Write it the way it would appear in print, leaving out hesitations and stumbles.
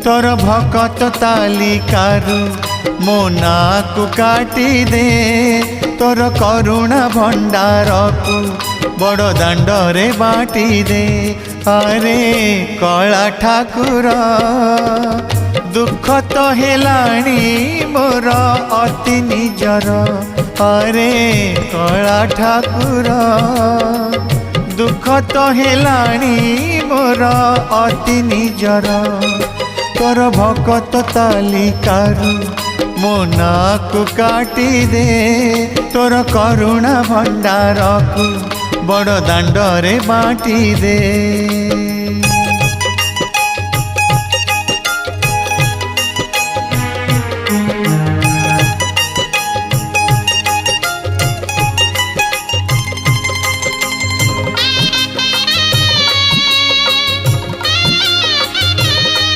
तोर भकत तालिकारु मो नाकु काटी दे तोर करुणा भंडार को बड़ दांडरे बाटी दे। अरे कला ठाकुर दुख तो हेलाणी मोर अति निजर। अरे कला ठाकुर दुख तो हेलाणी मोर अति निजर। तोर भकत तालिकारु मो नाकु काटी दे तोर करुणा भंडार को बड़ दांडरे बाटी दे।